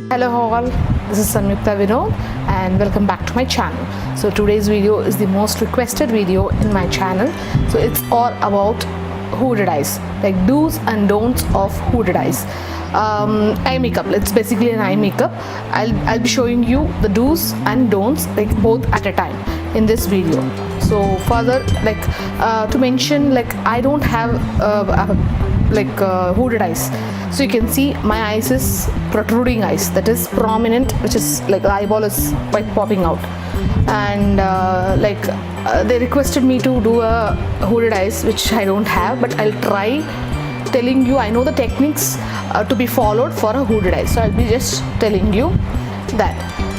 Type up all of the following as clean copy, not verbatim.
Hello all, this is Samyuktha Vinod and welcome back to my channel. So today's video is the most requested video in my channel. So it's all about hooded eyes, like do's and don'ts of hooded eyes. Eye makeup, it's basically an eye makeup. I'll be showing you the do's and don'ts, like both at a time in this video. So further, like to mention, like I don't have hooded eyes. So you can see my eyes is protruding eyes, that is prominent, which is like the eyeball is quite popping out. And they requested me to do a hooded eyes, which I don't have, but I'll try telling you. I know the techniques to be followed for a hooded eyes, so I'll be just telling you that.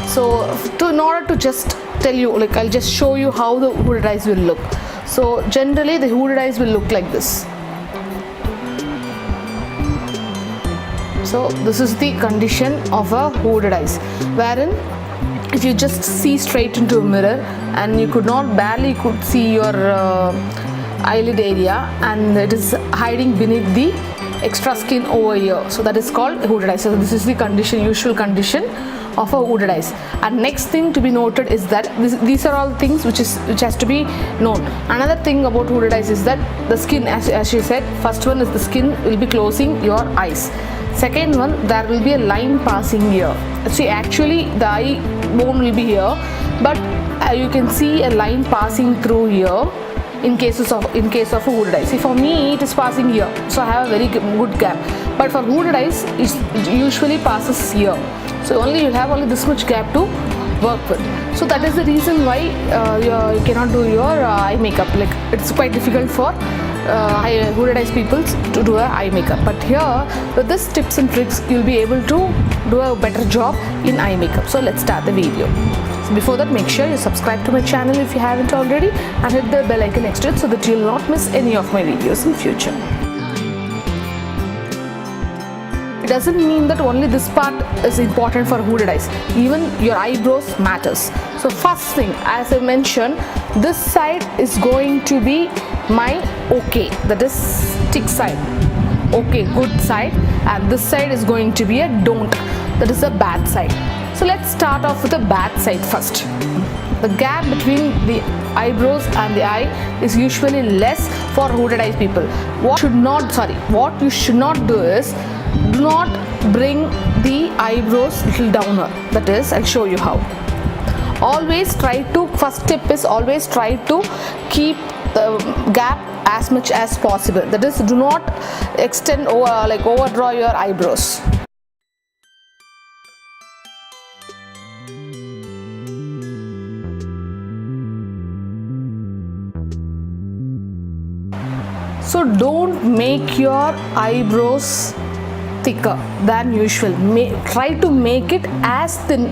So in order to just tell you, like I'll just show you how the hooded eyes will look. So generally the hooded eyes will look like this. So this is the condition of a hooded eyes, wherein if you just see straight into a mirror and you barely could see your eyelid area and it is hiding beneath the extra skin over here, so that is called hooded eyes. So this is the condition, usual condition of a hooded eyes. And next thing to be noted is that these are all things which has to be known. Another thing about hooded eyes is that the skin, as she said, first one is the skin will be closing your eyes. Second one, there will be a line passing here. See, actually the eye bone will be here, but you can see a line passing through here in case of a hooded eyes. See, for me it is passing here, so I have a very good gap. But for hooded eyes, it usually passes here. So you'll have only this much gap to work with. So that is the reason why you cannot do your eye makeup. Like it's quite difficult for hooded eyes people to do an eye makeup. But here, with this tips and tricks, you'll be able to do a better job in eye makeup. So let's start the video. So before that, make sure you subscribe to my channel if you haven't already, and hit the bell icon next to it so that you'll not miss any of my videos in future. It doesn't mean that only this part is important for hooded eyes. Even your eyebrows matters. So first thing, as I mentioned, this side is going to be my okay, that is stick side, okay, good side, and this side is going to be a don't, that is a bad side. So let's start off with the bad side first. The gap between the eyebrows and the eye is usually less for hooded eyes people. What you should not do is, do not bring the eyebrows little downer. That is, I'll show you how. Always try to, first tip is always try to keep the gap as much as possible. That is, do not extend overdraw your eyebrows. So don't make your eyebrows thicker than usual. Try to make it as thin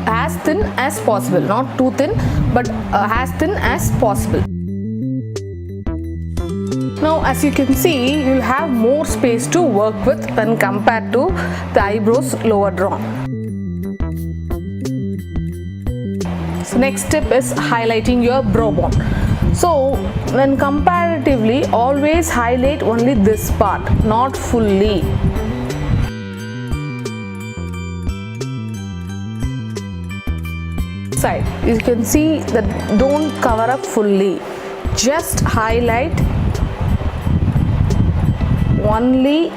as possible, not too thin, but as thin as possible. Now, as you can see, you'll have more space to work with when compared to the eyebrows lower drawn. So next tip is highlighting your brow bone. So when comparatively, always highlight only this part, not fully. Side, you can see that don't cover up fully, just highlight only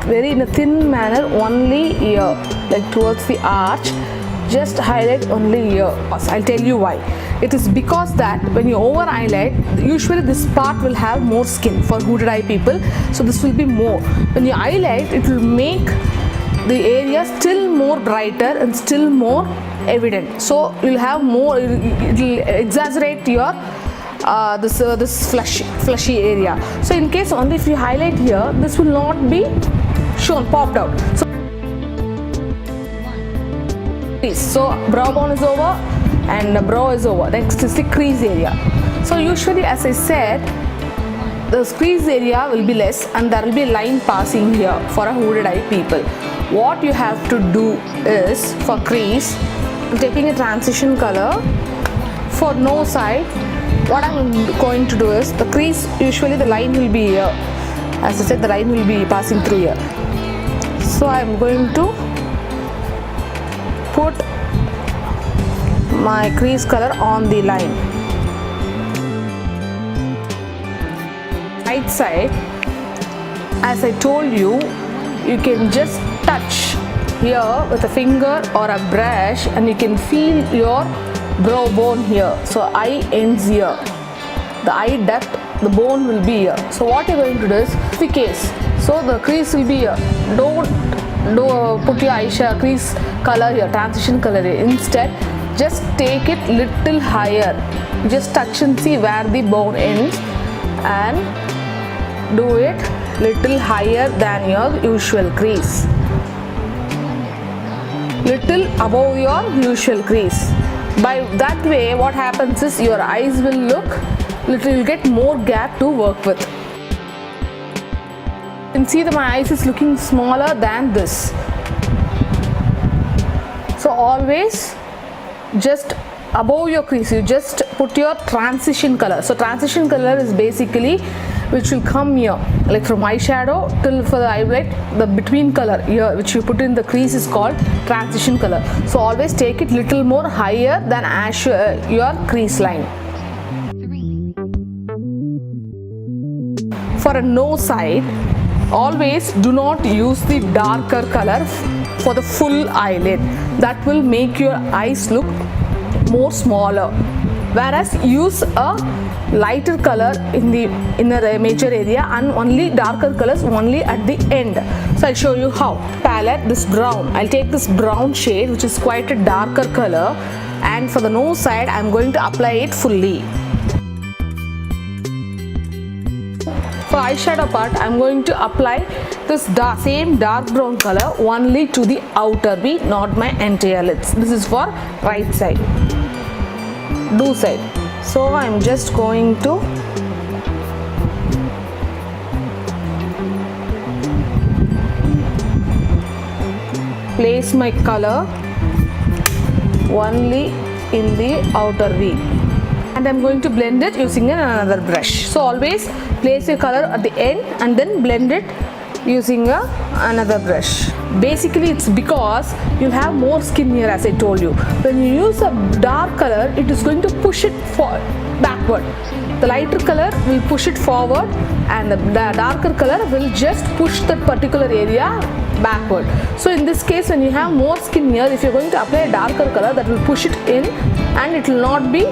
very in a thin manner, only here, like towards the arch, just highlight only here. I'll tell you why. It is because that when you over highlight, usually this part will have more skin for hooded eye people, so this will be more. When you highlight, it will make the area still more brighter and still more evident. So you'll have more, it will exaggerate your this fleshy area. So in case only if you highlight here, this will not be shown, popped out. So brow bone is over and the brow is over. Next is the crease area. So usually, as I said, the crease area will be less and there will be a line passing here for a hooded eye people. What you have to do is, for crease, taking a transition color for nose side, what I'm going to do is, the crease, usually the line will be here. As I said, the line will be passing through here. So I'm going to put my crease color on the line. Right side, as I told you, you can just touch here with a finger or a brush and you can feel your brow bone here. So eye ends here, the eye depth, the bone will be here. So what you're going to do is the case. So the crease will be here. Don't put your eyeshadow crease color here, transition color here. Instead, just take it little higher. Just touch and see where the bone ends and do it little higher than your usual crease. Little above your usual crease. By that way, what happens is your eyes will look little, you'll get more gap to work with. You can see that my eyes is looking smaller than this. So always just above your crease, you just put your transition color. So transition color is basically which will come here, like from eyeshadow till for the highlight, the between color here which you put in the crease is called transition color. So always take it little more higher than your crease line. For a nose side, always do not use the darker color for the full eyelid. That will make your eyes look more smaller. Whereas use a lighter color in the inner major area and only darker colors only at the end. So I'll show you how. Palette, this brown, I'll take this brown shade which is quite a darker color, and for the nose side I'm going to apply it fully. For eyeshadow part, I'm going to apply this same dark brown color only to the outer V, not my entire lids. This is for right side, do side. So I'm just going to place my color only in the outer V. And I'm going to blend it using another brush. So always place your color at the end and then blend it using another brush. Basically it's because you'll have more skin here, as I told you. When you use a dark color, it is going to push it backward. The lighter color will push it forward and the darker color will just push that particular area backward. So in this case, when you have more skin here, if you're going to apply a darker color, that will push it in and it will not be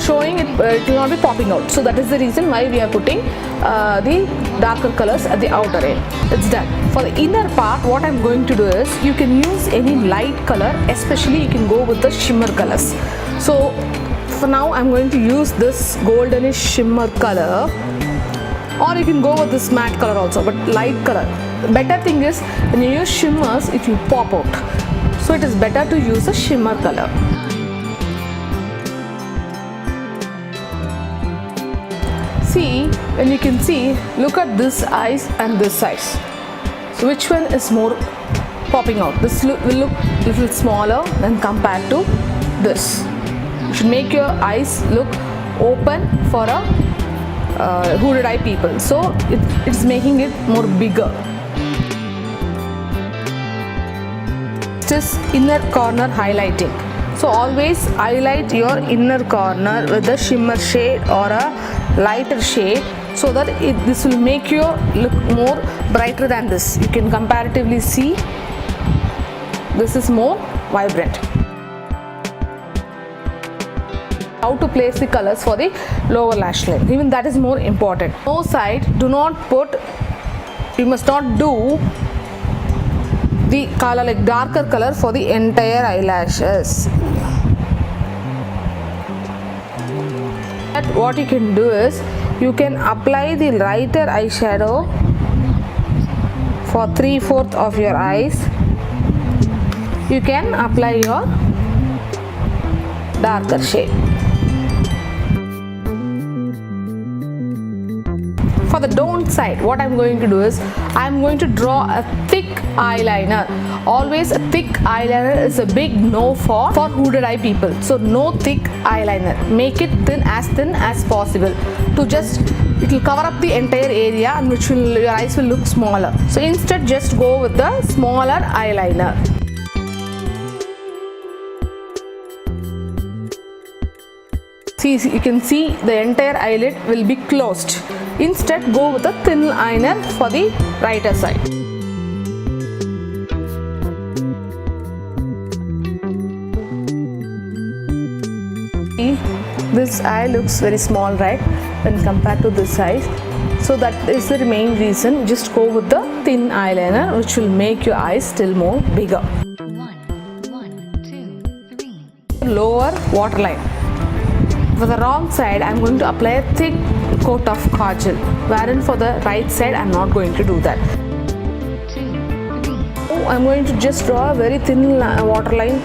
showing it, it will not be popping out. So that is the reason why we are putting the darker colors at the outer end. It's done. For the inner part, what I'm going to do is, you can use any light color, especially you can go with the shimmer colors. So for now I'm going to use this goldenish shimmer color, or you can go with this matte color also, but light color. The better thing is, when you use shimmers, it will pop out. So it is better to use a shimmer color. See, when you can see, look at this eyes and this eyes. So which one is more popping out? This will look little smaller than compared to this. You should make your eyes look open for a hooded eye people. So it's making it more bigger. This is inner corner highlighting. So always highlight your inner corner with a shimmer shade or a lighter shade, so that this will make you look more brighter than this. You can comparatively see this is more vibrant. How to place the colors for the lower lash line, even that is more important. Nose side, do not put, you must not do the color like darker color for the entire eyelashes. What you can do is, you can apply the lighter eyeshadow for 3/4 of your eyes. You can apply your darker shade. For the don't side, what I'm going to do is, I'm going to draw a thick eyeliner. Always a thick eyeliner is a big no for hooded eye people. So no thick eyeliner. Make it thin as possible. It will cover up the entire area and your eyes will look smaller. So instead, just go with the smaller eyeliner. See, you can see the entire eyelid will be closed. Instead, go with a thin liner for the righter side. See, this eye looks very small, right, when compared to this size. So that is the main reason. Just go with the thin eyeliner, which will make your eyes still more bigger. 1, 2, 3. Lower waterline. For the wrong side, I am going to apply a thick coat of kajal, wherein for the right side, I am not going to do that. 2, 3. I am going to just draw a very thin waterline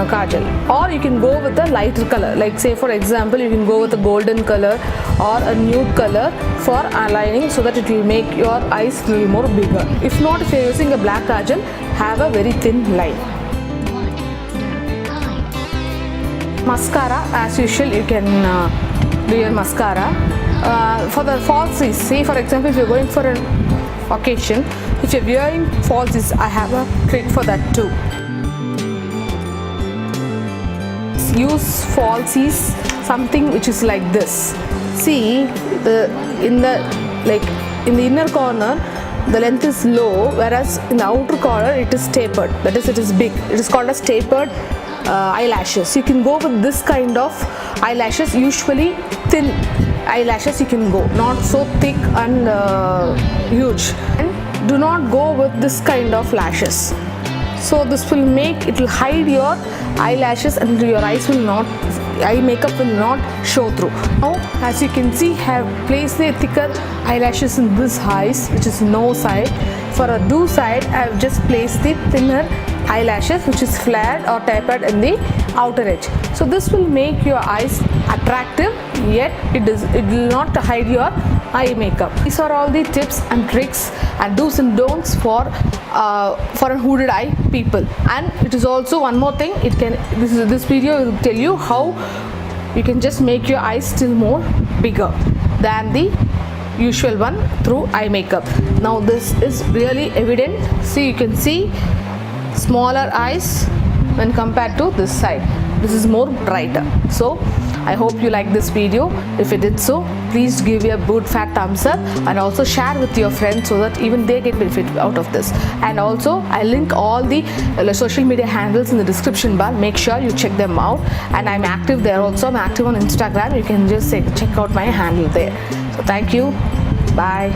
kajal, or you can go with a lighter color, like say for example you can go with a golden color or a nude color for aligning, so that it will make your eyes a little more bigger. If not, if you are using a black kajal, have a very thin line. 1, hide. Mascara, as usual, you can do your mascara. For the falsies, say for example if you are going for an occasion, if you are wearing falsies, I have a trick for that too. Use falsies, something which is like this. See, in the inner corner the length is low, whereas in the outer corner it is tapered, that is, it is big. It is called as tapered eyelashes. You can go with this kind of eyelashes. Usually thin eyelashes you can go, not so thick and huge. And do not go with this kind of lashes. So this will make, it will hide your eyelashes and your eyes will not, eye makeup will not show through. Now as you can see, I have placed the thicker eyelashes in this eyes, which is no side. For a do side, I have just placed the thinner eyelashes, which is flared or tapered in the outer edge. So this will make your eyes attractive, yet it will not hide your eye makeup. These are all the tips and tricks and do's and don'ts for a hooded eye people. And it is also one more thing, this video will tell you how you can just make your eyes still more bigger than the usual one through eye makeup. Now this is really evident. See, you can see smaller eyes when compared to this side. This is more brighter. So I hope you like this video. If you did so, please give a good fat thumbs up and also share with your friends so that even they get benefit out of this. And also I link all the social media handles in the description bar. Make sure you check them out. And I'm active there also. I'm active on Instagram. You can just check out my handle there. So thank you. Bye.